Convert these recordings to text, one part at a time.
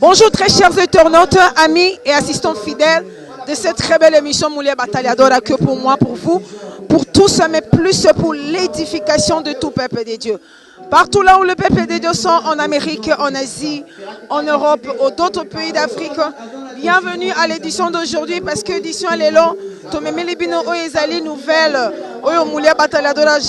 Bonjour très chers internautes, amis et assistants fidèles de cette très belle émission Moulia Batalhadora, que pour moi, pour vous, pour tous, mais plus pour l'édification de tout peuple de Dieu. Partout là où le peuple de Dieu sont, en Amérique, en Asie, en Europe, ou d'autres pays d'Afrique, bienvenue à l'édition d'aujourd'hui parce que l'édition elle est longue.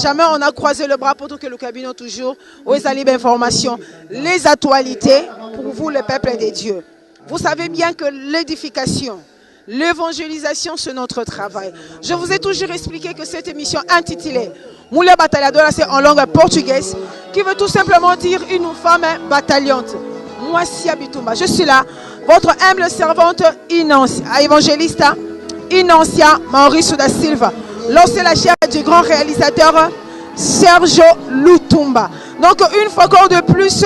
Jamais on a croisé le bras pour tout que le cabinet toujours. Information, les actualités pour vous, le peuple de Dieu. Vous savez bien que l'édification, l'évangélisation, c'est notre travail. Je vous ai toujours expliqué que cette émission intitulée Moulia Batalhadora, c'est en langue portugaise, qui veut tout simplement dire une femme bataillante. Moi, Sia Bitumba, je suis là, votre humble servante évangéliste Inancia Mauricio da Silva. Lancez la chair du grand réalisateur Sergio Lutumba. Donc, une fois encore de plus,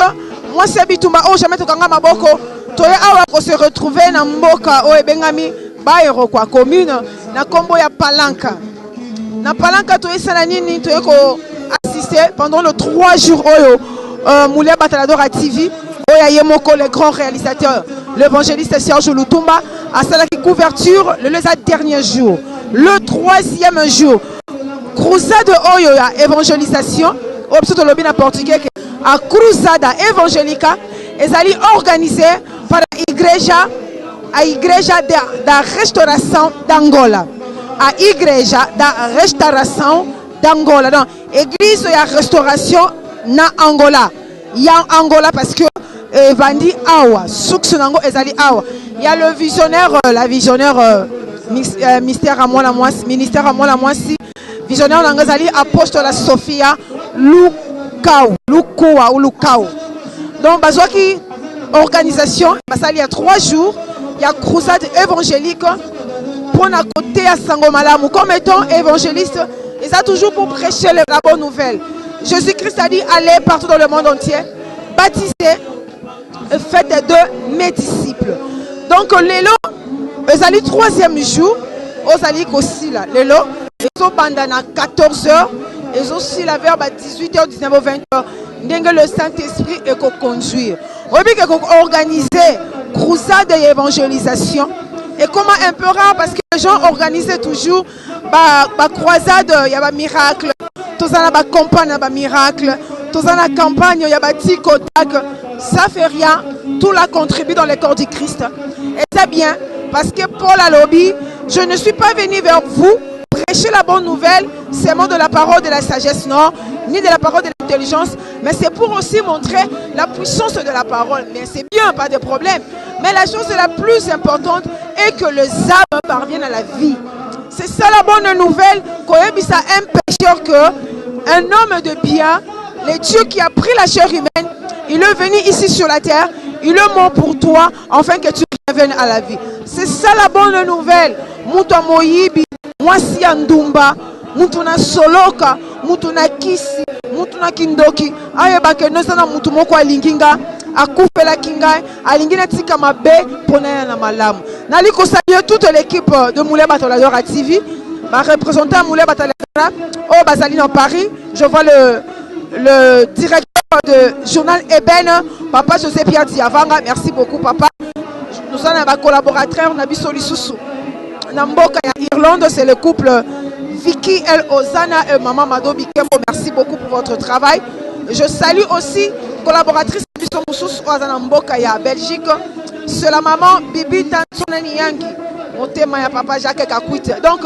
moi, Sia Bitumba, oh, jamais Tokanga Maboko, Toye Awa, pour se retrouver dans Mboka, oh, Ebengami, Baero, quoi, commune, na Kombo ya Palanka. Na Palanka, Toye Sananini, Toye ko assister pendant les 3 jours, oh, Moulia Batalhadora TV. Oyayemoko, le grand réalisateur, l'évangéliste Sergio Lutumba, à sa couverture le dernier jour. Le 3e jour, crusade Oyoya, évangélisation, au lobby en portugais, à crusada evangélica, ils allaient organiser par a igreja da restauração d'Angola. A igreja da restauração d'Angola. Donc, église de restauration na Angola. Il y a Angola parce que Vandi Awa, Suxunango Ezali Awa. Il y a le visionnaire, la visionnaire ministère à moi la moisi, visionnaire Nangazali, apostole Sophia Lukao, Lukoa ou Lukao. Donc, Bazouaki, organisation, il y a 3 jours, il y a crusade évangélique pour un côté à Sangomalamu. Comme étant évangéliste, ils ont toujours pour prêcher la bonne nouvelle. Jésus-Christ a dit allez partout dans le monde entier, baptisez, faites de mes disciples. Donc, l'élo, ils allaient 3e jour, ils allaient aussi là. L'élo, ils ont pendant 14 h, ils ont aussi la vers 18 h, 19 h, 20 h. Le Saint-Esprit est qu'on conduire. On va organiser crusade d'évangélisation. Et comment un peu rare parce que les gens organisaient toujours la croisade, il y a un miracle. Tous en a campagne, il y a miracle. Tous en a campagne, il y a tic au tac. Ça fait rien. Tout la contribue dans le corps du Christ. Et c'est bien parce que pour la lobby, je ne suis pas venu vers vous prêcher la bonne nouvelle, seulement de la parole de la sagesse, non, ni de la parole de l'intelligence, mais c'est pour aussi montrer la puissance de la parole. Mais c'est bien, pas de problème. Mais la chose la plus importante est que les âmes parviennent à la vie. C'est ça la bonne nouvelle, qu'on ait mis ça un pécheur que un homme de bien, le Dieu qui a pris la chair humaine, il est venu ici sur la terre, il est mort pour toi, afin que tu reviennes à la vie. C'est ça la bonne nouvelle. Mouta Moyibi, Mwasi Andumba, Mutuna Soloka, Mutuna Kisi, Mutuna Kindoki, Ayebake Nosana Mutumoko Alinginga, Akufela Kinga, Alingina Tika Mabe, Ponaya na Malam. Naliko saluer toute l'équipe de Moulia Batalhadora TV, ma représentant Moulia Batalhadora, au Basaline en Paris. Je vois le directeur de journal Eben, Papa José Pierre Diavanga. Merci beaucoup, Papa. Nous sommes un collaborateur, on a vu Solisusu. Namboka Irlande, c'est le couple Vicky El Ozana et Maman Mado Bikembo. Merci beaucoup pour votre travail. Je salue aussi collaboratrice de Namboka ya Belgique. C'est la maman Bibi Tansonani Yangi. Motema ya Papa Jacques Kakwit. Donc,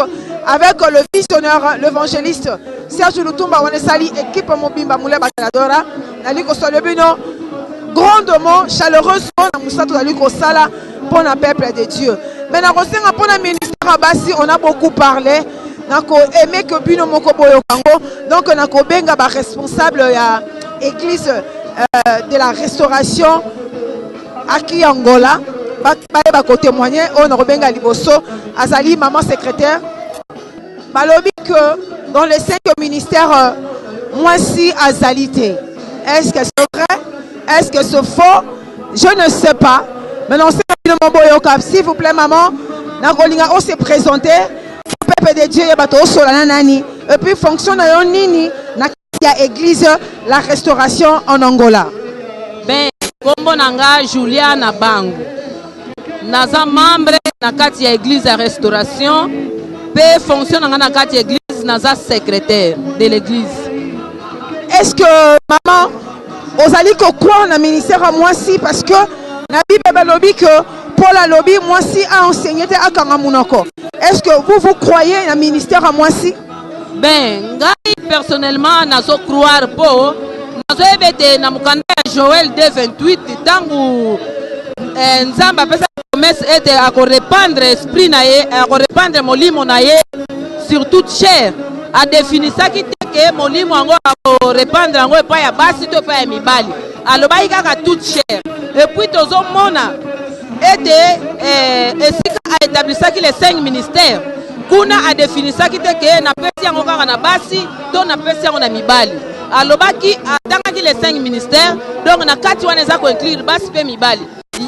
avec le visionnaire, l'évangéliste Sergio Lutumba, on est sali équipe Mobimba Moulia Batalhadora. Naliko Solebino, grandement, chaleureusement, Moussato Naliko Sala pour le peuple de Dieu. Mais dans le ministère Abassi, on a beaucoup parlé. On a aimé que Bino Mokoboyo Kango. Donc, on a benga responsable de l'église de la restauration à Angola. On a témoigné. On a benga Liboso. Azali, maman secrétaire. Balobi que dans les 5 ministères, moi si Azalité. Est-ce que c'est vrai? Est-ce que c'est faux? Je ne sais pas. Mais non, s'il vous plaît, maman, on s'est présenté. Le peuple de Dieu, et puis fonctionne à l'église, la restauration en Angola. Ben, Kombo nanga Juliana Bangu. Naza membre na kati ya église à restauration. Pe fonction nanga na kati ya église naza secrétaire de l'église. Est-ce que maman ozali ko croire na ministère à moi si parce que na Bible balobi que Paul a lobby moi si a enseigné te akanga munoko. Est-ce que vous croyez na ministère à moi si? Ben, ngai personnellement nazo croire po nazo ebete na mukanda Joël 2:28 tangu nzamba pesa promesse était à répandre esprit na ye, à répandre molimo na ye sur toute chair. A définir ça qui que molimo ngo a répandre ngo pa ya basi to pa ya mibali. Alobai kaka toute chair. Et puis tozo mona était esika a établi ça qui les 5 ministères. Kuna a défini ça qui que na pesi ngo kaka na basi to na pesi ngo na mibali. Alobaki atanga ki les 5 ministères. Donc na kati wana za ko inclure basi pe mibali.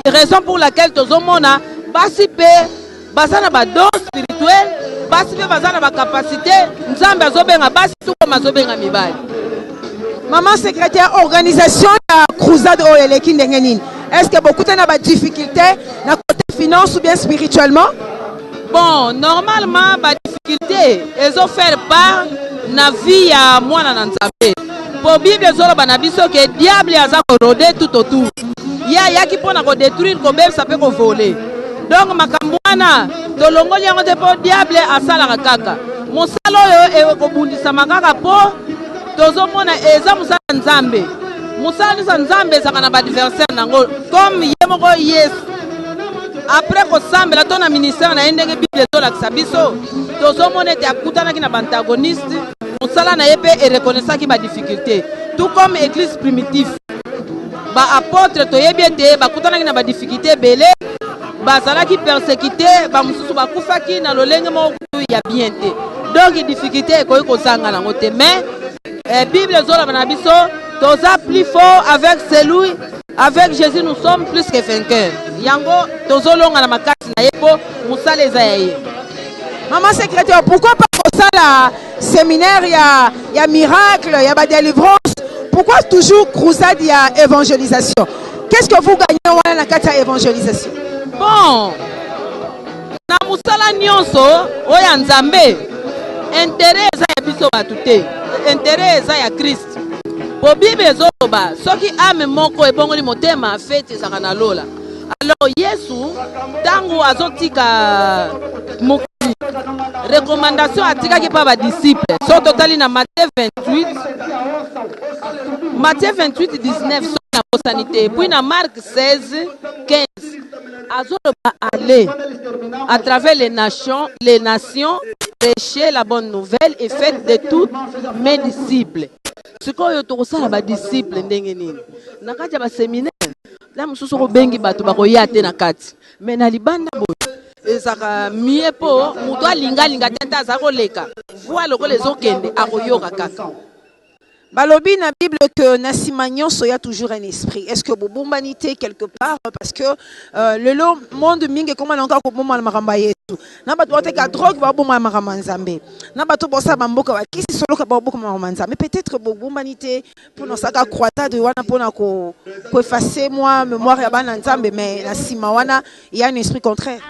Raison pour laquelle tozo mona basi pe basana ba don spirituel, basi pe basana ba capacité, nzambe azobenga basi tuko mazobenga mibali. Maman secrétaire organisation la croisade o eleki ndenge nini? Est-ce que beaucoup na ba difficulté na côté finance ou bien spirituellement? Bon, normalement ba difficulté ezo faire part na vie ya mwana na nzambe. Po Bible zolo ba na biso ke diable aza ko rôder tout autour. Ya qui pona ko détruire ko beb ça peut ko voler. Donc makambwana tolongoli yango te po diable asala kaka. Mosalo yo e ko bundisa makaka po tozomona eza musala nzambe. Musala nzambe sakana ba adversaire nango comme yemoko yes. Après ko sambela tona ministère na ndenge Bible zola kisabiso tozomona te akutana ki na antagoniste musala na yepe et reconnaissant ki ba difficulté. Tout comme église primitive. Ba apôtre toyebiete bakutana ki na ba difficulté belé bazalaki persécuté ba mususu bakufaki na lolenge mo ya bien te. Donc difficulté ko kozanga nango te mais Bible zola bana biso toza plus fort avec celui avec Jésus nous sommes plus que vainqueurs. Yango tozolonga na makati na yepo musala eza yaye. Maman secrétaire, pourquoi pas ça la séminaire il y a miracle, il y a ba délivrance? Pourquoi toujours croisade, il y a évangélisation? Qu'est-ce que vous gagnez dans la carte évangélisation? Bon, na musala nyonso oya nzambe intérêt eza ya biso batute, intérêt eza ya Christ. Po Bible zoba soki ame moko ebongoli motema fete ezaka na lola. Alors Yesu tangu azotika mokili recommandation atikaki pa ba disciples. So totali na Matthieu 28:19 sur la sanité. Puis dans Marc 16:15 azoba aller à travers les nations, prêcher la bonne nouvelle et faites de tous mes disciples. Ce qu'on y a tout ça ba disciples ndenge nini. Na kati ya ba séminaire la mususu ko bengi bato ba ko yate na kati. Mais na libanda bo ezaka miepo muto alinga tata za ko leka. Voilà ko les okende akoyoka kaka. Balobi na Bible que Nassimagnon soya toujours un esprit. Est-ce que vous bombanité quelque part parce que le monde mingi comment encore ko bomba makamba yetu. Na bato bote ka drogue ba bomba makamba nzambe. Na bato bosa bamboka ba kisi solo ka ba bomba makamba nzambe. Peut-être bombanité pour nos saka croata de wana pona ko effacer moi mémoire ya bana nzambe mais na sima wana il y a un esprit contraire.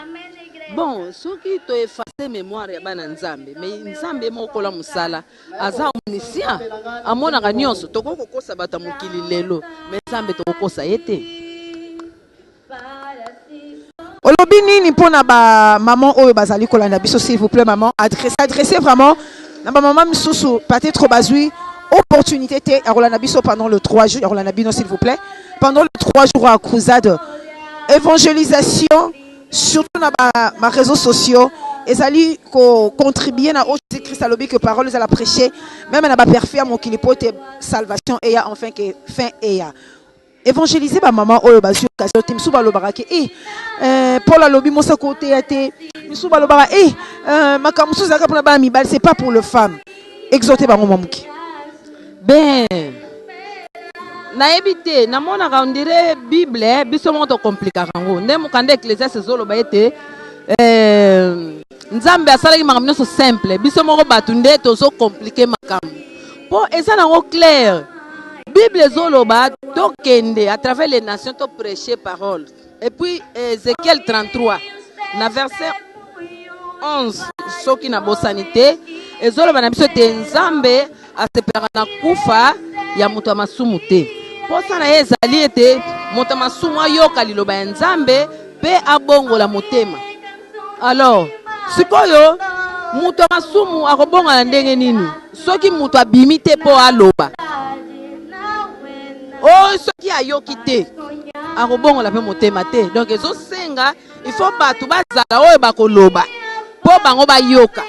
Bon, ce qui te effacer mémoire ya bana nzambe, mais nzambe moko la musala, aza omniscient, amona ka nyonso, toko kokosa bata mokili lelo, mais nzambe tokokosa yete. Olobi nini pona ba maman oyo bazali kolanda biso s'il vous plaît maman, adressez vraiment na ba maman misusu peut-être bazui opportunité te a rolanda biso pendant le 3 jours, rolanda bino s'il vous plaît, pendant le 3 jours à croisade, évangélisation surtout dans les réseaux sociaux, ils allaient contribuer à Jésus Christ à l'objet que parole à la prêcher, même à la parfaire mon qu'il peut salvation et enfin que fin et évangéliser ma maman au bas sur occasion tim sous balo barake Paul a lobby mon sa côté a été sous balo bara ma kamusu zaka pour la mi bal c'est pas pour le femme exhorter ba maman muki ben na ebité na mona ka ondire Bible biso mo to compliquer ngo nde mukande Ecclésiaste zolo ba ete nzambe asalaki makambo so simple biso moko batu nde to so compliquer makambo po eza nango clair Bible zolo ba tokende à travers les nations to prêcher parole. Et puis Ézéchiel 33 na verset 11 soki na bosanité ezoloba na biso te nzambe asepelaka na kufa ya moto ya masumu te. Posa na ye ezali ete moto ya masumu ayoka liloba ya nzambe mpe abongola motema. Alors sikoyo moto ya masumu akobonga na ndenge nini soki moto abimi te mpo aloba? Oh, soki ayoki te akobongola mpe motema te. Donc ezosenga il faut bato bazala oyo bakoloba mpo bango bayoka.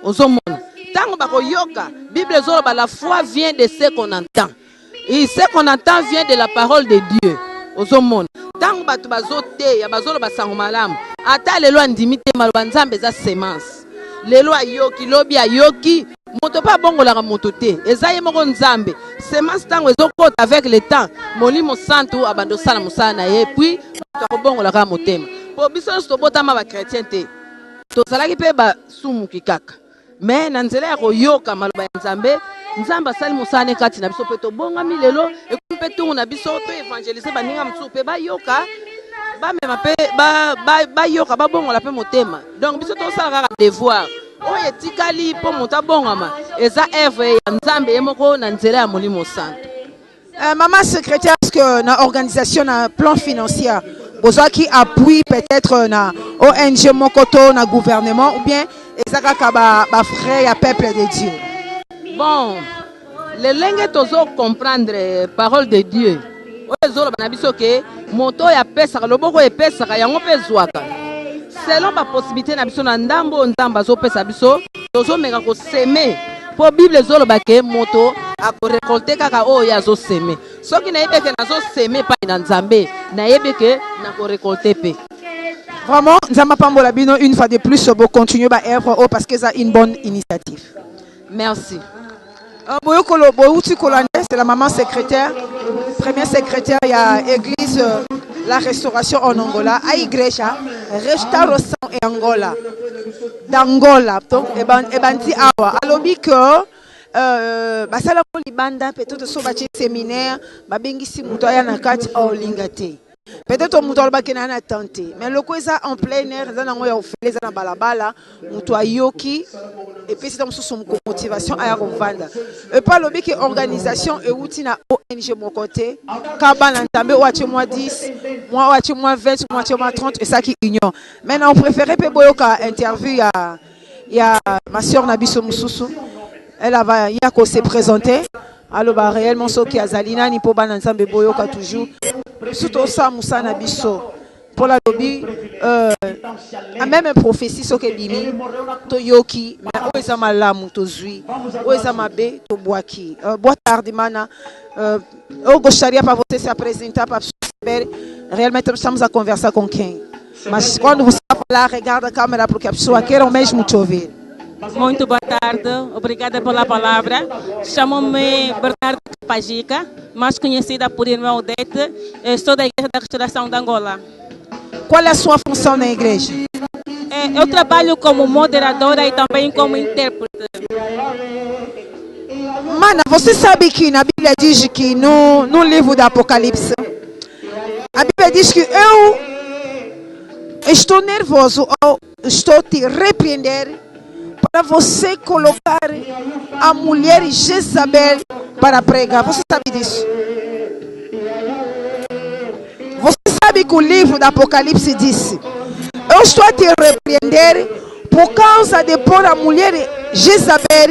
Ozomona tango bakoyoka Bible ezoloba la foi vient de ce qu'on entend. Et ce qu'on entend vient de la parole de Dieu. Ozomona tango bato bazoteya bazoloba sango malamu ata lelo andimi te maloba nzambe eza semence. Lelo ayoki lobi ayoki moto pa bongolaka moto te eza ye moko nzambe. Semence tango ezokota avec le temps molimo santu abando sala musala na ye puis akobongolaka motema. Po biso tobotama ba chrétien te tozalaki mpe basumuki kaka mais na nzela ya koyoka maloba ya nzambe nzambe asali mosala kati na biso mpe tobongami lelo ekomi mpe ntungu na biso to évangéliser baninga mosusu mpe bayoka bamema mpe bayoka babongola mpe motema. Donc biso tosala kaka devoir oyo etikali mpo moto abongama eza œuvre ya nzambe ye moko na nzela ya molimo santo. Maman secrétaire, est-ce que na organisation na plan financier besoin qui appuie peut-être na ONG mokoto na gouvernement ou bien ezaka ba frère ya peuple de Dieu? Bon, le lenge tozo comprendre parole de Dieu. Ozo ba na biso ke moto ya pesa loboko e pesa yango pe zwaka. Selon ba possibilité na biso na ndambo nzamba zo pesa biso tozo meka ko semer. Po Bible zoloba ke moto ako récolter kaka oyo azo semer. Soki na yebeke nazo semer pa na nzambe na yebeke na ko récolter pe. Vraiment, nzamba pambola bino une fois de plus pour continuer ba œuvre parce que c'est une bonne initiative. Merci. Boyokolo Boyuti Kolane, c'est la maman secrétaire, première secrétaire il y a église la restauration en Angola, à igreja restauration en Angola. D'Angola donc ebanti awa alobi que basala ko libanda peut-être so bati séminaire babengisi muto ya na kati olinga te. Peut-être muto alobaki na tenter mais loko eza en plein air za nango ya ofeleza na balabala muto ayoki et puis c'est dans son motivation à revendre et pas lobi que organisation et outil na ONG mon côté kabana ntambe wachi moi 10 moi wachi moi 20 moi 30 et ça qui union maintenant on préférait pe boyoka interview ya ma sœur Nabiso Mususu elle va y a ko se présenter alors bah réellement ce qui azalina ni po bana ntambe boyoka toujours surtout ça Musa Nabiso pour la lobby même une prophétie ce que bimi to yoki mais oza malamu to zui oza mabe to boaki boa tarde mana eu gostaria para você se apresentar para realmente estamos a conversar com quem mas quando você falar regarda a câmera porque a pessoa quer mesmo te ouvir. Muito boa tarde, obrigada pela palavra. Chamo-me Bernardo Pajica, mais conhecida por irmã Odete. Estou da Igreja da Restauração de Angola. Qual é a sua função na igreja? Eu trabalho como moderadora e também como intérprete. Mana, você sabe que na Bíblia diz que no livro do Apocalipse, a Bíblia diz que eu estou nervoso ou estou te repreender para você colocar a mulher Jezabel para pregar. Você sabe disso? Você sabe que o livro do Apocalipse disse: eu estou a te repreender por causa de pôr a mulher Jezabel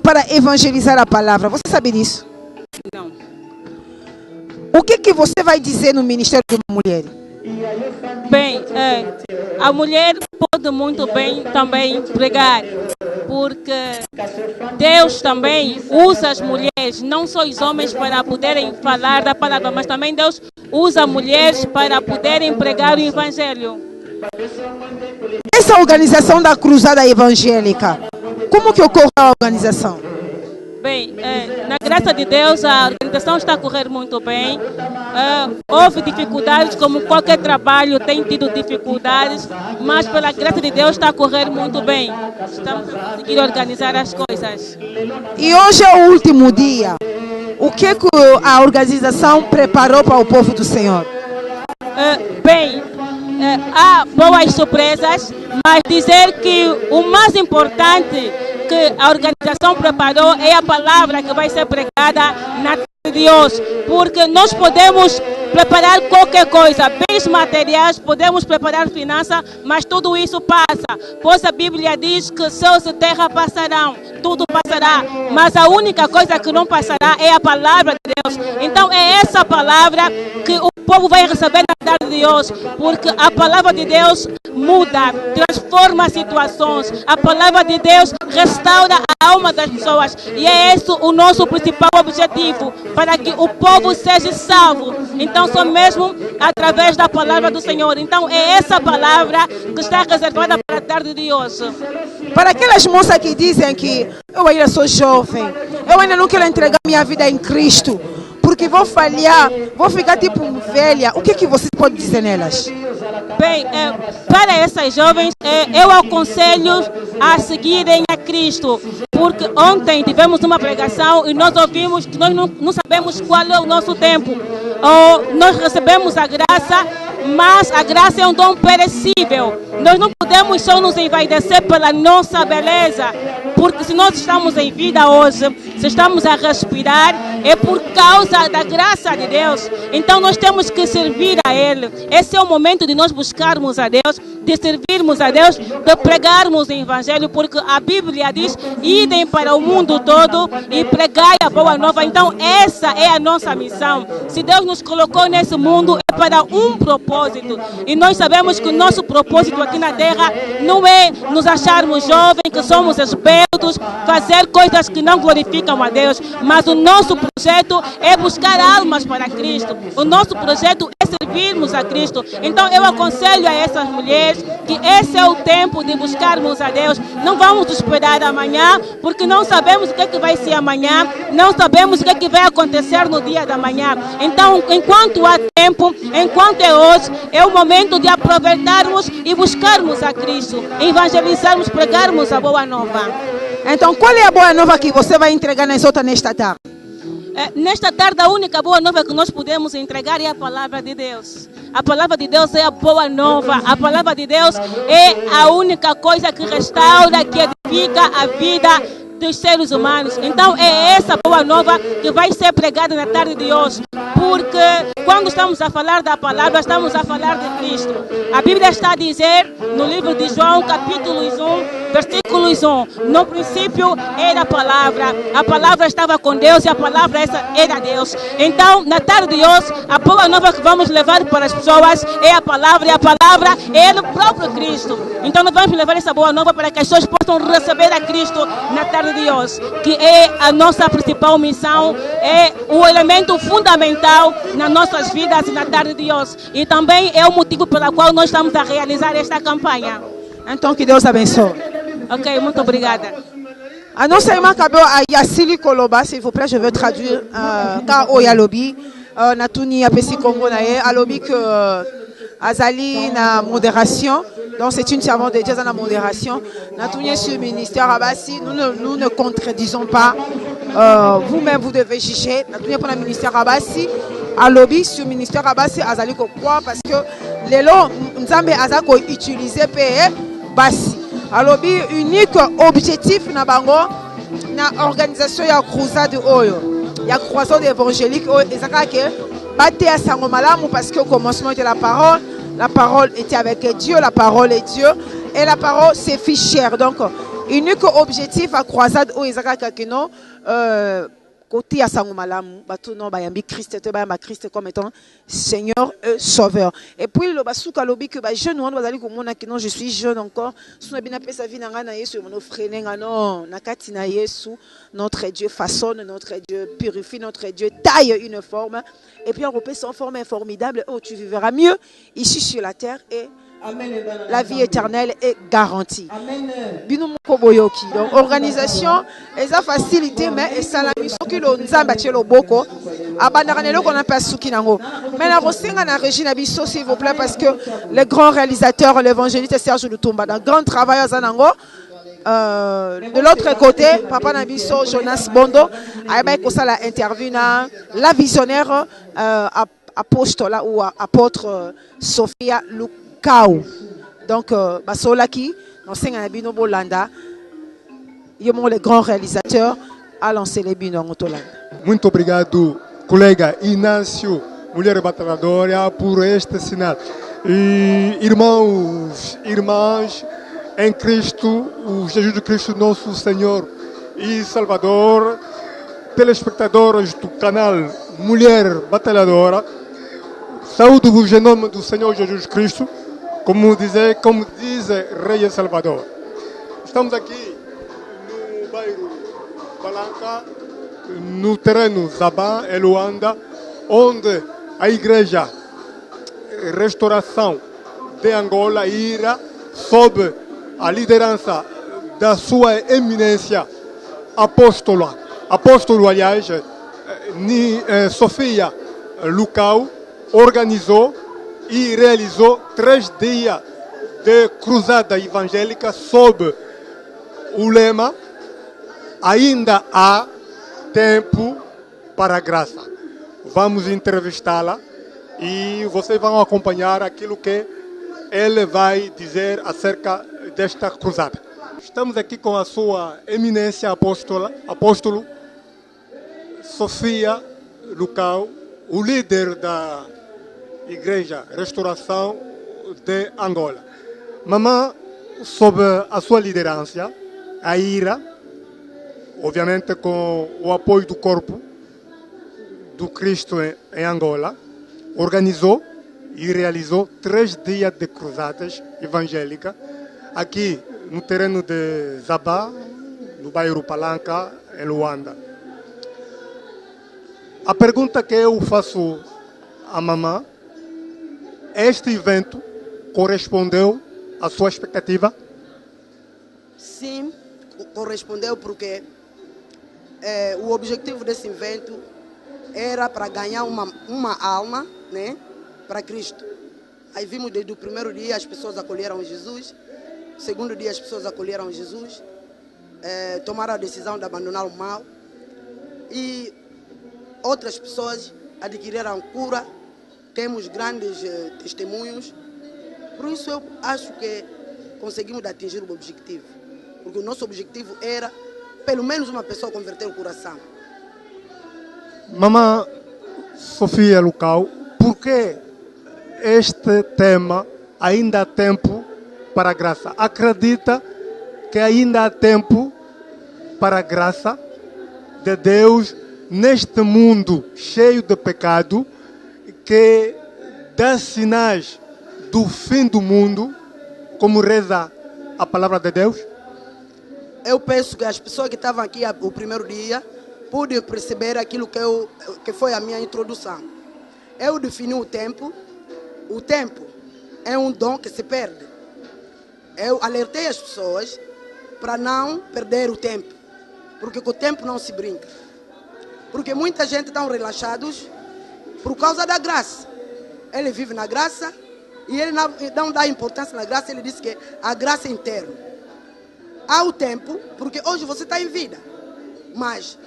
para evangelizar a palavra. Você sabe disso? Não. O que você vai dizer no ministério de uma mulher? Bem, a mulher pode muito bem também pregar, porque Deus também usa as mulheres, não só os homens para poderem falar da palavra, mas também Deus usa mulheres para poderem pregar o evangelho. Essa organização da Cruzada Evangélica, como que ocorre a organização? Bem, na graça de Deus a organização está a correr muito bem. Houve dificuldades, como qualquer trabalho tem tido dificuldades, mas pela graça de Deus está a correr muito bem. Estamos a conseguir organizar as coisas. E hoje é o último dia. o que a organização preparou para o povo do Senhor? Bem, há boas surpresas, mas dizer que o mais importante que a organização preparou é a palavra que vai ser pregada na terra de Deus, porque nós podemos preparar qualquer coisa, bens materiais, podemos preparar finanças, mas tudo isso passa, pois a Bíblia diz que céus e terra passarão, tudo passará, mas a única coisa que não passará é a palavra de Deus. Então é essa palavra que o povo vai receber na tarde de Deus, porque a palavra de Deus muda, transforma situações, a palavra de Deus restaura a alma das pessoas, e é esse o nosso principal objetivo, para que o povo seja salvo. Então só mesmo através da palavra do Senhor. Então é essa palavra que está reservada para a tarde de hoje. Para aquelas moças que dizem que eu ainda sou jovem, eu ainda não quero entregar minha vida em Cristo, porque vou falhar, vou ficar tipo velha, o que você pode dizer nelas? Bem, para essas jovens, eu aconselho a seguirem a Cristo, porque ontem tivemos uma pregação e nós ouvimos que nós não sabemos qual é o nosso tempo. Nós recebemos a graça, mas a graça é um dom perecível. Nós não podemos só nos envaidecer pela nossa beleza, porque se nós estamos em vida hoje, se estamos a respirar, é por causa da graça de Deus. Então nós temos que servir a Ele. Esse é o momento de nós buscarmos a Deus, de servirmos a Deus, de pregarmos o Evangelho, porque a Bíblia diz: idem para o mundo todo e pregai a boa nova. Então essa é a nossa missão. Se Deus nos colocou nesse mundo, é para um propósito. E nós sabemos que o nosso propósito aqui na Terra não é nos acharmos jovens, que somos esbeltos, fazer coisas que não glorificam a Deus, mas o nosso projeto é buscar almas para Cristo. O nosso projeto é servirmos a Cristo. Então eu aconselho a essas mulheres que esse é o tempo de buscarmos a Deus. Não vamos esperar amanhã, porque não sabemos o que é que vai ser amanhã, não sabemos o que é que vai acontecer no dia da manhã. Então, enquanto há tempo, enquanto é hoje, é o momento de aproveitarmos e buscarmos a Cristo, evangelizarmos, pregarmos a boa nova. Então, qual é a boa nova que você vai entregar nas outras nesta tarde? Nesta tarde, a única boa nova que nós podemos entregar é a palavra de Deus. A palavra de Deus é a boa nova. A palavra de Deus é a única coisa que restaura, que edifica a vida dos seres humanos. Então é essa boa nova que vai ser pregada na tarde de hoje, porque quando estamos a falar da palavra, estamos a falar de Cristo. A Bíblia está a dizer no livro de João, capítulo 1, versículo 1, no princípio era a palavra estava com Deus e a palavra essa era Deus. Então na tarde de hoje, a boa nova que vamos levar para as pessoas é a palavra, e a palavra é o próprio Cristo. Então nós vamos levar essa boa nova para que as pessoas possam receber a Cristo na tarde de hoje, que é a nossa principal missão, é o elemento fundamental nas nossas vidas na tarde de hoje, e também é o motivo pelo qual nós estamos a realizar esta campanha. Então que Deus abençoe. Ok, muito obrigada. A nossa irmã acabou a Yassili Koloba, s'il vous plaît, je veux traduire car o Yalobi na tuni apesi Congo na ye alobi que azali na modération. Donc c'est une servante de Dieu dans la modération. Natounia sur le ministère Abassi, nous ne contredisons pas. Vous-même vous devez juger. Natounia pour le ministère Abassi, à lobby sur le ministère Abassi, azali ko quoi parce que les lots nzambe azako utiliser payer Bassi. À lobby unique objectif na bango na organisation ya croisade oyo. Ya croisade évangélique oyo ezaka ke baté à sangomalamu parce que au commencement de la parole était avec Dieu, la parole est Dieu, et la parole c'est fichère. Donc, unique objectif à croisade où Isaac Kakino, côté à Sangomalamu, batuno bayambi Christ, te bayamba Christ comme étant Seigneur et Sauveur. Et puis le basuka lobi que ba jeune on va aller comme on je suis jeune encore. Sous bina pesa vie nanga na Yesu mon frère non nakati na Yesu, notre Dieu façonne, notre Dieu purifie, notre Dieu taille une forme. Et puis on repère son forme formidable. Oh, tu vivras mieux ici sur la terre et la vie éternelle est garantie. Donc, organisation, eza facilité, mais ça la mission qui l'on nzamba tchelo boko. Abandaranelo qu'on a pas souki nango. Mais la rosinga na Régine Abisso, s'il vous plaît, parce que le grand réalisateur, l'évangéliste Serge Lutumba, dans grand travail à Zanango, de l'autre côté, Papa Nabiso, Jonas Bondo, a intervenu la visionnaire apostole ou apôtre Sophia Lukau. Donc, Basolaki, l'enseigne Nabino Bolanda, le grand réalisateur, a lancé les binos en Holanda. Muito obrigado, colega Inácio, mulher batalhadora, por este sinal. E, irmãos, irmãs, em Cristo, o Jesus Cristo, nosso Senhor e Salvador, telespectadores do canal Mulher Batalhadora, saúdo-vos em nome do Senhor Jesus Cristo, como diz Rei Salvador. Estamos aqui no bairro Palanca, no terreno Zabá, em Luanda, onde a Igreja Restauração de Angola irá sob a liderança da sua eminência apóstolo, aliás, Sofia Lukau, organizou e realizou 3 dias de cruzada evangélica sob o lema "Ainda há tempo para a graça". Vamos entrevistá-la e vocês vão acompanhar aquilo que ele vai dizer acerca desta cruzada. Estamos aqui com a sua eminência apóstolo Sofia Lukau, o líder da Igreja Restauração de Angola. Mamã, sob a sua liderança, a IRA, obviamente com o apoio do corpo do Cristo em Angola, organizou e realizou 3 dias de cruzadas evangélicas aqui no terreno de Zabá, no bairro Palanca, em Luanda. A pergunta que eu faço à mamã: este evento correspondeu à sua expectativa? Sim, correspondeu porque o objetivo desse evento era para ganhar uma alma, né, para Cristo. Aí vimos desde o primeiro dia as pessoas acolheram Jesus, segundo dia as pessoas acolheram Jesus, tomaram a decisão de abandonar o mal e outras pessoas adquiriram cura. Temos grandes testemunhos. Por isso eu acho que conseguimos atingir o objetivo, porque o nosso objetivo era pelo menos uma pessoa converter o coração. Mamã Sofia Lukau, por que este tema "ainda há tempo para a graça"? Acredita que ainda há tempo para a graça de Deus neste mundo cheio de pecado, que dá sinais do fim do mundo, como reza a palavra de Deus? Eu penso que as pessoas que estavam aqui o primeiro dia pude perceber aquilo que foi a minha introdução. Eu defini o tempo. O tempo é um dom que se perde. Eu alertei as pessoas para não perder o tempo, porque com o tempo não se brinca. Porque muita gente está relaxados por causa da graça. Ele vive na graça e ele não dá importância na graça. Ele diz que a graça é interna. Há o tempo, porque hoje você está em vida, mas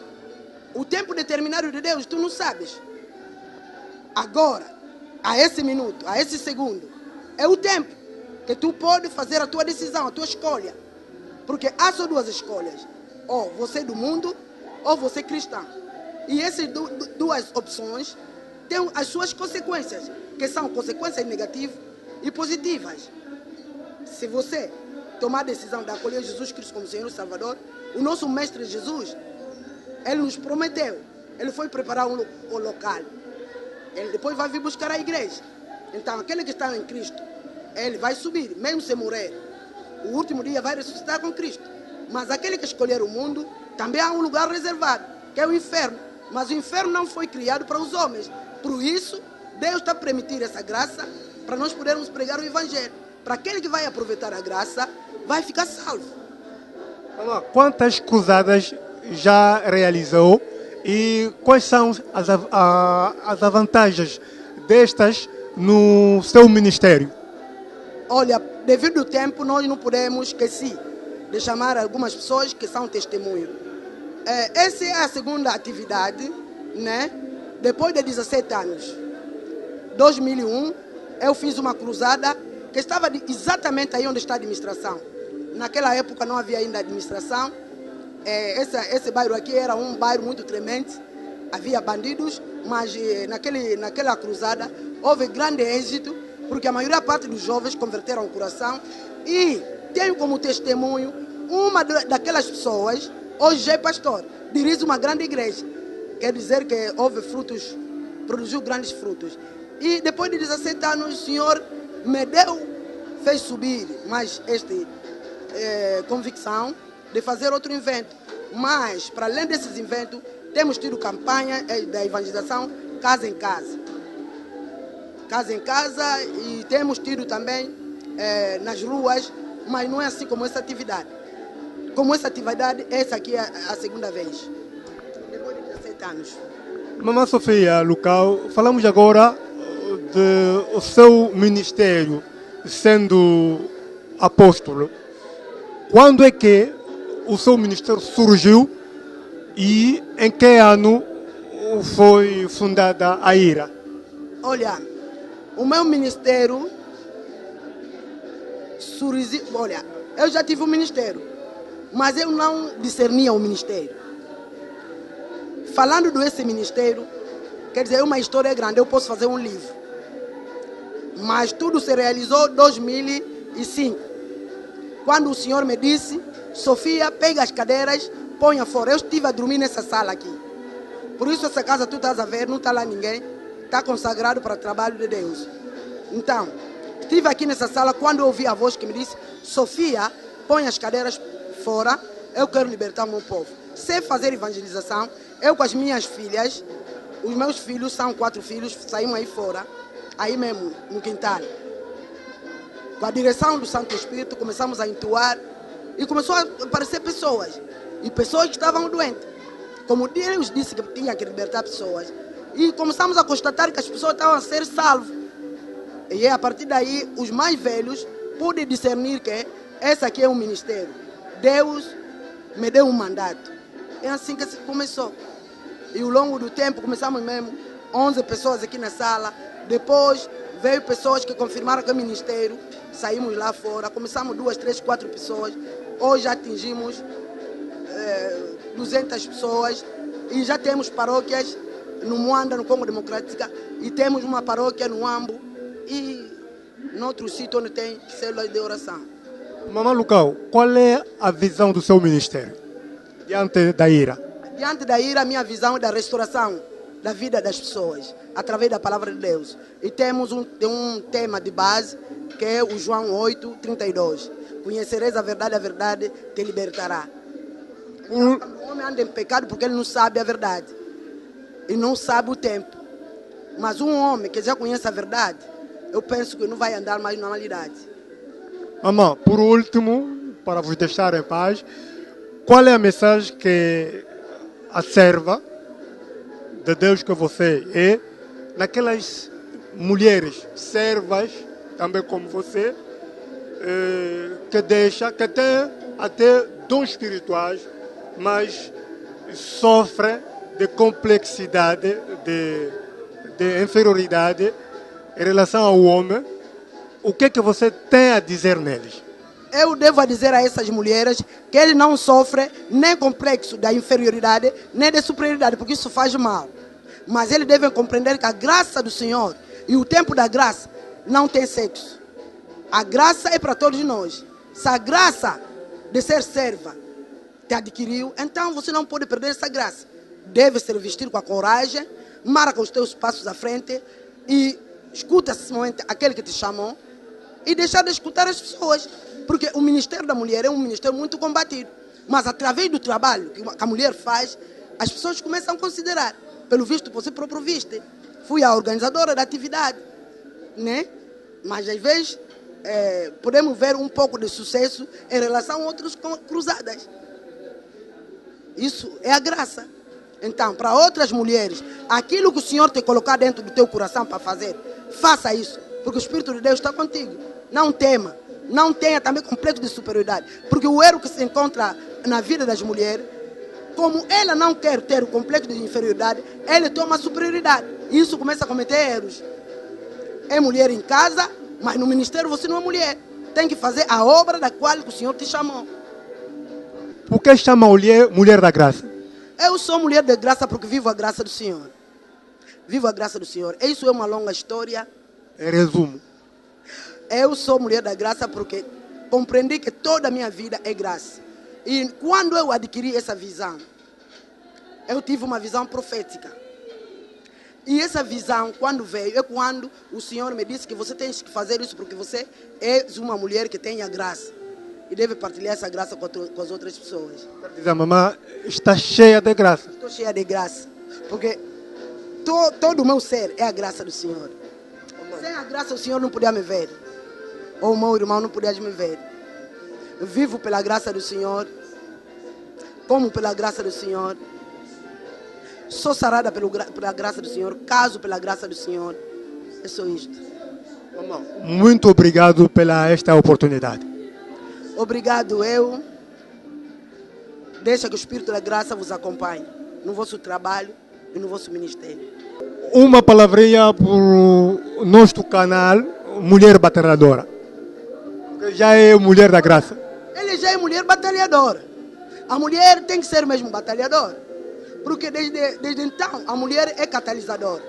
o tempo determinado de Deus, tu não sabes. Agora, a esse minuto, a esse segundo, é o tempo que tu pode fazer a tua decisão, a tua escolha. Porque há só 2 escolhas. Ou você é do mundo, ou você é cristão. E essas 2 opções têm as suas consequências, que são consequências negativas e positivas. Se você tomar a decisão de acolher Jesus Cristo como Senhor e Salvador, o nosso Mestre Jesus, Ele nos prometeu, Ele foi preparar o local. Ele depois vai vir buscar a igreja. Então, aquele que está em Cristo, ele vai subir, mesmo se morrer. O último dia vai ressuscitar com Cristo. Mas aquele que escolher o mundo, também há um lugar reservado, que é o inferno. Mas o inferno não foi criado para os homens. Por isso, Deus está permitindo essa graça para nós podermos pregar o Evangelho. Para aquele que vai aproveitar a graça, vai ficar salvo. Quantas cruzadas já realizou e quais são as vantagens destas no seu ministério? Olha, devido ao tempo, nós não podemos esquecer de chamar algumas pessoas que são testemunho. Essa é a segunda atividade, né? Depois de 17 anos, 2001, eu fiz uma cruzada que estava exatamente aí onde está a administração. Naquela época não havia ainda administração. Esse bairro aqui era um bairro muito tremendo. Havia bandidos, mas naquela cruzada houve grande êxito, porque a maior parte dos jovens converteram o coração. E tenho como testemunho uma daquelas pessoas, hoje é pastor, dirige uma grande igreja. Quer dizer que houve frutos, produziu grandes frutos. E depois de 17 anos, o Senhor me fez subir mais esta convicção de fazer outro evento. Mas, para além desses eventos, temos tido campanha da evangelização casa em casa. Casa em casa, e temos tido também nas ruas, mas não é assim como essa atividade. Como essa atividade, essa aqui é a segunda vez. Depois de 17 anos. Mamãe Sofia Lucao, falamos agora do seu ministério sendo apóstolo. Quando é que o seu ministério surgiu e em que ano foi fundada a IRA? Olha, o meu ministério surgiu. Olha, eu já tive um ministério, mas eu não discernia o ministério. Falando desse ministério, quer dizer, uma história grande, eu posso fazer um livro. Mas tudo se realizou em 2005. Quando o Senhor me disse, Sofia, pega as cadeiras, ponha fora. Eu estive a dormir nessa sala aqui. Por isso essa casa tu estás a ver, não está lá ninguém. Está consagrado para o trabalho de Deus. Então, estive aqui nessa sala quando eu ouvi a voz que me disse, Sofia, põe as cadeiras fora, eu quero libertar o meu povo. Sei fazer evangelização, eu com as minhas filhas, os meus filhos, são 4 filhos, saímos aí fora, aí mesmo, no quintal. Com a direção do Santo Espírito, começamos a entoar e começou a aparecer pessoas. E pessoas que estavam doentes. Como Deus disse que tinha que libertar pessoas. E começamos a constatar que as pessoas estavam a ser salvas. E a partir daí, os mais velhos puderam discernir que esse aqui é um ministério. Deus me deu um mandato. É assim que se começou. E ao longo do tempo, começamos mesmo 11 pessoas aqui na sala. Depois, veio pessoas que confirmaram que é ministério. Saímos lá fora. Começamos 2, 3, 4 pessoas. Hoje já atingimos 200 pessoas. E já temos paróquias no Moanda, no Congo Democrático. E temos uma paróquia no Ambo. E no outro sítio onde tem células de oração. Mamãe Lucao, qual é a visão do seu ministério diante da IRA? Diante da IRA, a minha visão é da restauração da vida das pessoas, através da palavra de Deus. E temos um tema de base, que é o João 8:32. Conhecereis a verdade te libertará. O homem anda em pecado porque ele não sabe a verdade. E não sabe o tempo. Mas um homem que já conhece a verdade, eu penso que não vai andar mais na malidade. Mamãe, por último, para vos deixar em paz, qual é a mensagem que a serva de Deus que você é, naquelas mulheres servas, também como você, que deixa, que tem até dons espirituais, mas sofrem de complexidade, de inferioridade em relação ao homem? O que é que você tem a dizer neles? Eu devo dizer a essas mulheres que eles não sofrem nem complexo da inferioridade, nem de superioridade, porque isso faz mal. Mas eles devem compreender que a graça do Senhor e o tempo da graça não tem sexo. A graça é para todos nós. Se a graça de ser serva te adquiriu, então você não pode perder essa graça. Deve ser vestido com a coragem, marca os teus passos à frente e escuta esse momento aquele que te chamou e deixar de escutar as pessoas. Porque o ministério da mulher é um ministério muito combatido. Mas através do trabalho que a mulher faz, as pessoas começam a considerar. Pelo visto, você próprio viste. Fui a organizadora da atividade. Né? Mas às vezes podemos ver um pouco de sucesso em relação a outras cruzadas. Isso é a graça. Então, para outras mulheres, aquilo que o Senhor te colocar dentro do teu coração para fazer, faça isso. Porque o Espírito de Deus está contigo. Não tema. não tenha também complexo de superioridade. Porque o erro que se encontra na vida das mulheres, como ela não quer ter o complexo de inferioridade, ela toma superioridade. E isso começa a cometer erros. É mulher em casa, mas no ministério você não é mulher. Tem que fazer a obra da qual o Senhor te chamou. Por que chama mulher da graça? Eu sou mulher de graça porque vivo a graça do Senhor. Vivo a graça do Senhor. Isso é uma longa história. Em resumo. Eu sou mulher da graça porque compreendi que toda a minha vida é graça. E quando eu adquiri essa visão, eu tive uma visão profética. E essa visão, quando veio, é quando o Senhor me disse que você tem que fazer isso porque você é uma mulher que tem a graça. E deve partilhar essa graça com as outras pessoas. Diz a mamãe, está cheia de graça. Estou cheia de graça. Porque todo o meu ser é a graça do Senhor. Sem a graça o Senhor não podia me ver. Ou o meu irmão não podia me ver. Eu vivo pela graça do Senhor. Como pela graça do Senhor. Sou sarada pela graça do Senhor. Caso pela graça do Senhor. É só isto. Muito obrigado pela esta oportunidade. Obrigado, eu. Deixa que o Espírito da graça vos acompanhe no vosso trabalho e no vosso ministério. Uma palavrinha para o nosso canal Mulher Batalhadora. Que já é mulher da graça. Ele já é mulher batalhadora. A mulher tem que ser mesmo batalhadora. Porque desde então a mulher é catalisadora.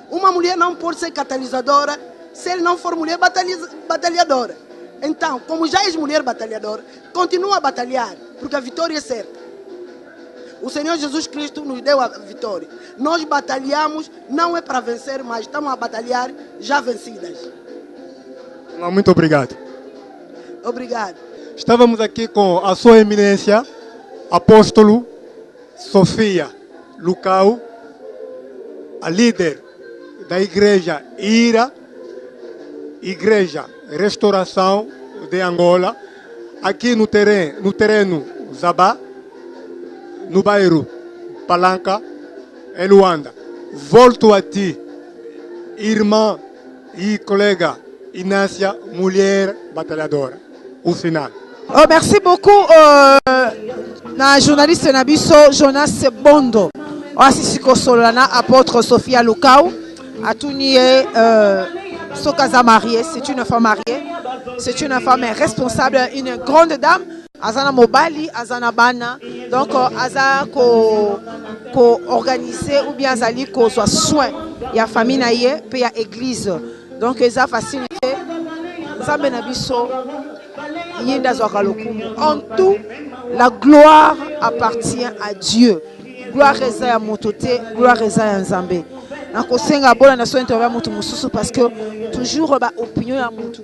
Uma mulher não pode ser catalisadora se ele não for mulher batalhadora. Então, como já és mulher batalhadora, continua a batalhar, porque a vitória é certa. O Senhor Jesus Cristo nos deu a vitória. Nós batalhamos, não é para vencer, mas estamos a batalhar já vencidas. Muito obrigado. Obrigado. Estávamos aqui com a sua eminência, apóstolo Sofia Lucau, a líder da igreja IRA, Igreja Restauração de Angola, aqui no terreno Zabá, no bairro Palanca, em Luanda. Volto a ti, irmã e colega Inácia, mulher batalhadora. O final. Oh, merci beaucoup na journaliste Nabiso Jonas Bondo. Assisi Kosolana, apôtre Sophia Lucau, a Tounie Sokaza mariée, c'est une femme mariée, c'est une femme responsable, une grande dame. Azana Mobali, Azana Bana, donc Aza ko organiser ou bien Azali ko soit soin. Il y a famille naie, puis il y a église. Donc ça facilité. Zambe Nabiso. En tout, la gloire appartient à Dieu. Gloire reza ya motote, gloire reza ya Nzambe. Nakosenga bola na so interview mutu mususu parce que toujours ba opinion ya mutu,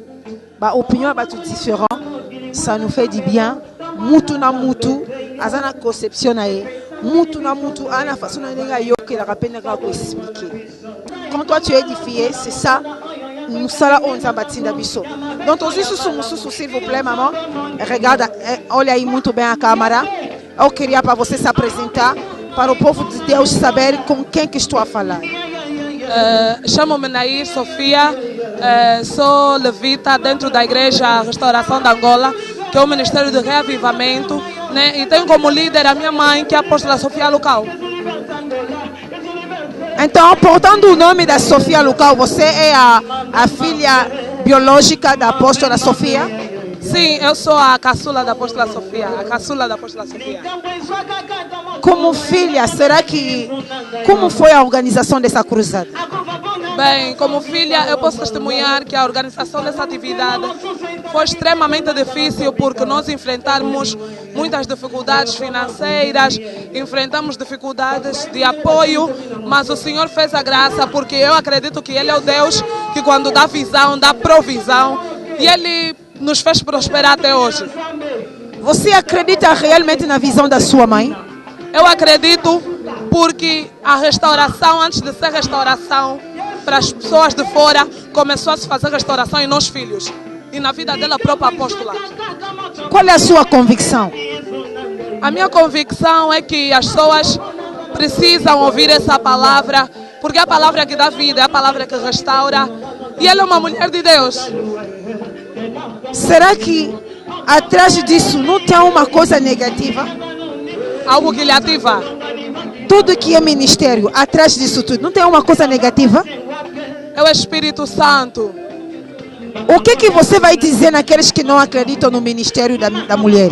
ba opinion ba tout différent, ça nous fait du bien. Mutu na mutu, azana conception na ye. Mutu na mutu ana façon na ndenga yoke la rapena ko expliquer. Quand toi tu es édifié, c'est ça. Nous sommes on s'abatinda biso. Donc aussi sous s'il vous plaît maman, regarde, olha aí muito bem a câmera. Eu queria para você se apresentar para o povo de Deus saber com quem que estou a falar. Chamo-me Nair Sofia, sou levita dentro da Igreja Restauração de Angola, que é o Ministério de Reavivamento, né? E tenho como líder a minha mãe, que é a apóstola Sofia Lucau. Então, portando o nome da Sofia Lucau, você é a filha biológica da apóstola Sofia? Sim, eu sou a caçula da apóstola Sofia, a caçula da apóstola Sofia. Como filha, será que... Como foi a organização dessa cruzada? Bem, como filha, eu posso testemunhar que a organização dessa atividade foi extremamente difícil porque nós enfrentamos muitas dificuldades financeiras, enfrentamos dificuldades de apoio, mas o Senhor fez a graça porque eu acredito que Ele é o Deus que quando dá visão, dá provisão e Ele nos fez prosperar até hoje. Você acredita realmente na visão da sua mãe? Eu acredito porque a restauração, antes de ser restauração, para as pessoas de fora, começou a se fazer restauração em nós filhos. E na vida dela própria apóstola. Qual é a sua convicção? A minha convicção é que as pessoas precisam ouvir essa palavra, porque é a palavra que dá vida, é a palavra que restaura. E ela é uma mulher de Deus. Será que atrás disso não tem uma coisa negativa? Algo que lhe ativa. Tudo que é ministério, atrás disso tudo, não tem uma coisa negativa? É o Espírito Santo. O que você vai dizer naqueles que não acreditam no ministério da mulher?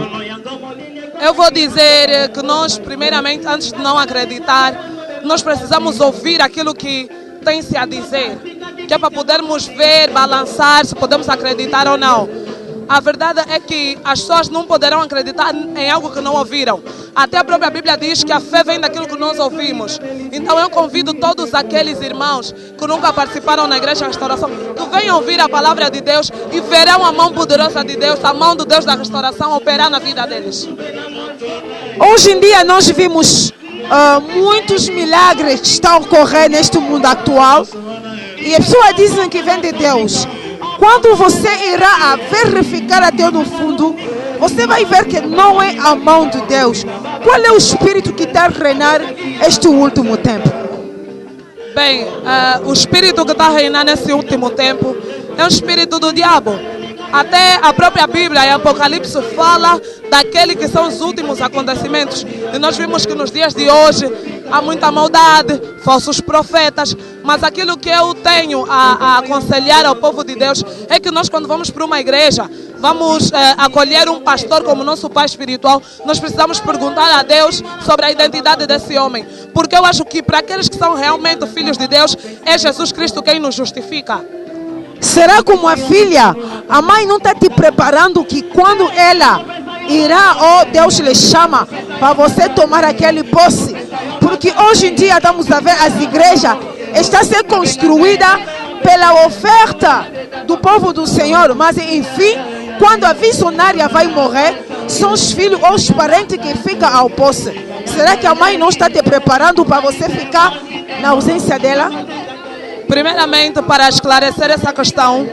Eu vou dizer que nós, primeiramente, antes de não acreditar, nós precisamos ouvir aquilo que tem-se a dizer, que é para podermos ver, balançar, se podemos acreditar ou não. A verdade é que as pessoas não poderão acreditar em algo que não ouviram. Até a própria Bíblia diz que a fé vem daquilo que nós ouvimos. Então eu convido todos aqueles irmãos que nunca participaram na Igreja Restauração, que venham ouvir a palavra de Deus e verão a mão poderosa de Deus, a mão do Deus da restauração operar na vida deles. Hoje em dia nós vimos muitos milagres que estão a ocorrer neste mundo atual. E as pessoas dizem que vem de Deus. Quando você irá verificar até no fundo, você vai ver que não é a mão de Deus. Qual é o espírito que está a reinar este último tempo? Bem, o espírito que está a reinar nesse último tempo é o espírito do diabo. Até a própria Bíblia, em Apocalipse, fala daquele que são os últimos acontecimentos. E nós vimos que nos dias de hoje há muita maldade, falsos profetas. Mas aquilo que eu tenho a aconselhar ao povo de Deus é que nós, quando vamos para uma igreja, vamos acolher um pastor como nosso pai espiritual, nós precisamos perguntar a Deus sobre a identidade desse homem. Porque eu acho que para aqueles que são realmente filhos de Deus, é Jesus Cristo quem nos justifica. Será como a filha? A mãe não está te preparando que quando ela irá, ou Deus lhe chama para você tomar aquele posse? Porque hoje em dia estamos a ver as igrejas está sendo construída pela oferta do povo do Senhor. Mas enfim, quando a visionária vai morrer, são os filhos ou os parentes que ficam ao posse. Será que a mãe não está te preparando para você ficar na ausência dela? Primeiramente, para esclarecer essa questão,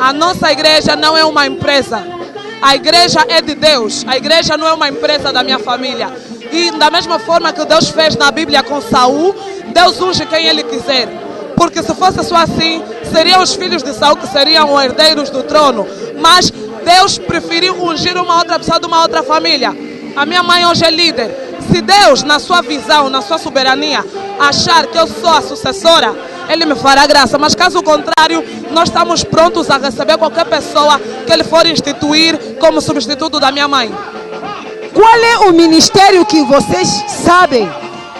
a nossa igreja não é uma empresa. A igreja é de Deus. A igreja não é uma empresa da minha família. E da mesma forma que Deus fez na Bíblia com Saul, Deus unge quem Ele quiser. Porque se fosse só assim, seriam os filhos de Saul que seriam herdeiros do trono. Mas Deus preferiu ungir uma outra pessoa de uma outra família. A minha mãe hoje é líder. Se Deus, na sua visão, na sua soberania, achar que eu sou a sucessora, Ele me fará graça. Mas caso contrário, nós estamos prontos a receber qualquer pessoa que Ele for instituir como substituto da minha mãe. Qual é o ministério que vocês sabem?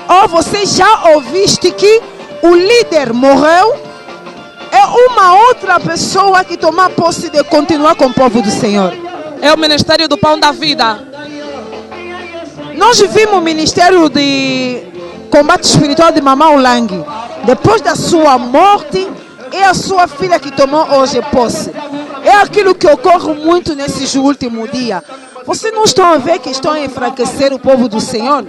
Ou vocês já ouviste que o líder morreu? É uma outra pessoa que toma posse de continuar com o povo do Senhor. É o ministério do pão da vida. Nós vimos o ministério de combate espiritual de Mamã Ulangue. Depois da sua morte, é a sua filha que tomou hoje posse. É aquilo que ocorre muito nesses últimos dias. Vocês não estão a ver que estão a enfraquecer o povo do Senhor?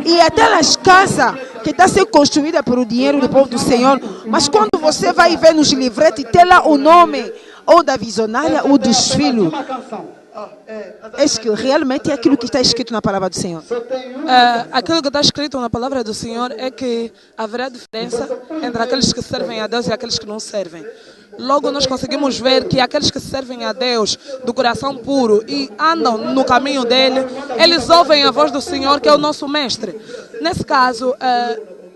E até as casas que estão sendo construídas pelo dinheiro do povo do Senhor. Mas quando você vai ver nos livretos, tem lá o nome ou da visionária ou dos filhos. É que realmente é aquilo que está escrito na palavra do Senhor. Aquilo que está escrito na palavra do Senhor é que haverá diferença entre aqueles que servem a Deus e aqueles que não servem. Logo nós conseguimos ver que aqueles que servem a Deus do coração puro e andam no caminho dele, eles ouvem a voz do Senhor, que é o nosso mestre. Nesse caso,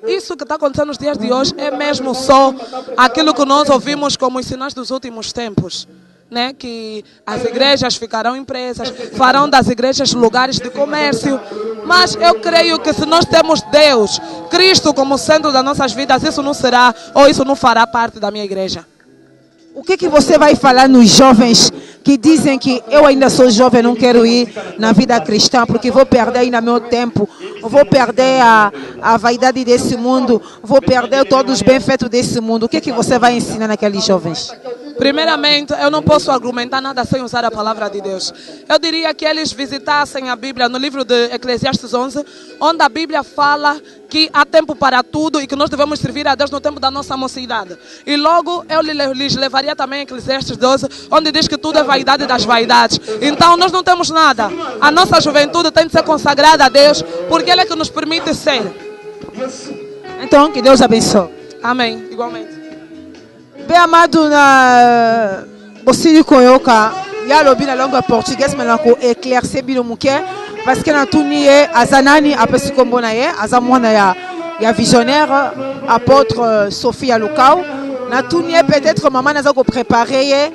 isso que está acontecendo nos dias de hoje é mesmo só aquilo que nós ouvimos como os sinais dos últimos tempos. Né, que as igrejas ficarão empresas, farão das igrejas lugares de comércio. Mas eu creio que se nós temos Deus, Cristo como centro das nossas vidas, isso não será, ou isso não fará parte da minha igreja. O que você vai falar nos jovens que dizem que eu ainda sou jovem, não quero ir na vida cristã porque vou perder ainda meu tempo, vou perder a vaidade desse mundo, vou perder todos os bem-feitos desse mundo? O que você vai ensinar naqueles jovens? Primeiramente, eu não posso argumentar nada sem usar a palavra de Deus. Eu diria que eles visitassem a Bíblia no livro de Eclesiastes 11, onde a Bíblia fala que há tempo para tudo e que nós devemos servir a Deus no tempo da nossa mocidade. E logo eu lhes levaria também a Eclesiastes 12, onde diz que tudo é vaidade das vaidades. Então nós não temos nada. A nossa juventude tem de ser consagrada a Deus, porque Ele é que nos permite ser. Então, que Deus abençoe. Amém. Igualmente. Bem amado na Bocini Coyoca, ya lobi na langue portugaise mais nako éclaircir bino muke parce que na tuni ye azanani apesi kombo na ye aza mwana ya visionnaire apôtre Sophie Alukau na tuni ye peut-être maman naza ko préparer ye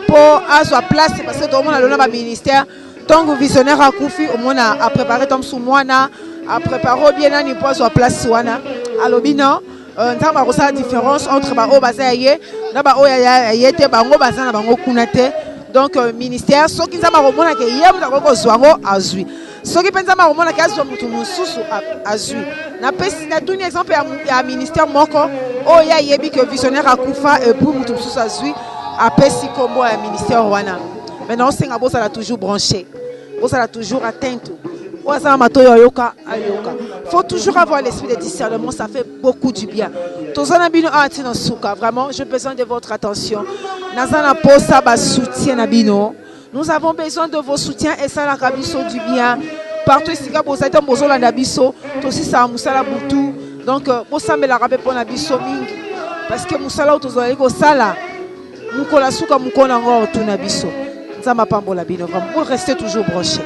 pour azwa place parce que tout le monde a le ba ministère donc visionnaire akufi au monde a préparé tom sou mwana a préparé bien nani pour azwa place wana alobi non ntango bakosa la différence entre ba o baza ye na ba o ya yete bango baza na bango kuna te donc ministère soki nzamba komona ke ye muta ko zwango azwi soki penza ma komona ke azwa mutu mususu azwi na pesi na tuni exemple ya ministère moko o ya yebi que visionnaire akufa et pour mutu mususu azwi apesi kombo ya ministère wana maintenant senga bosala toujours branché bosala toujours atteinte. Il faut toujours avoir l'esprit de discernement, ça fait beaucoup du bien. Vraiment, j'ai besoin de votre attention. Nous avons besoin de vos soutiens et ça la du bien. Partout ici, vous êtes en besoin d'abisso, aussi ça musala butu. Donc, vous savez la rabé pour l'abisso ming. Parce que musala autozoli ko sala. Mukola suka mukona ngor tu nabisso. Ça m'a pas bon la bino. Vous restez toujours branchés.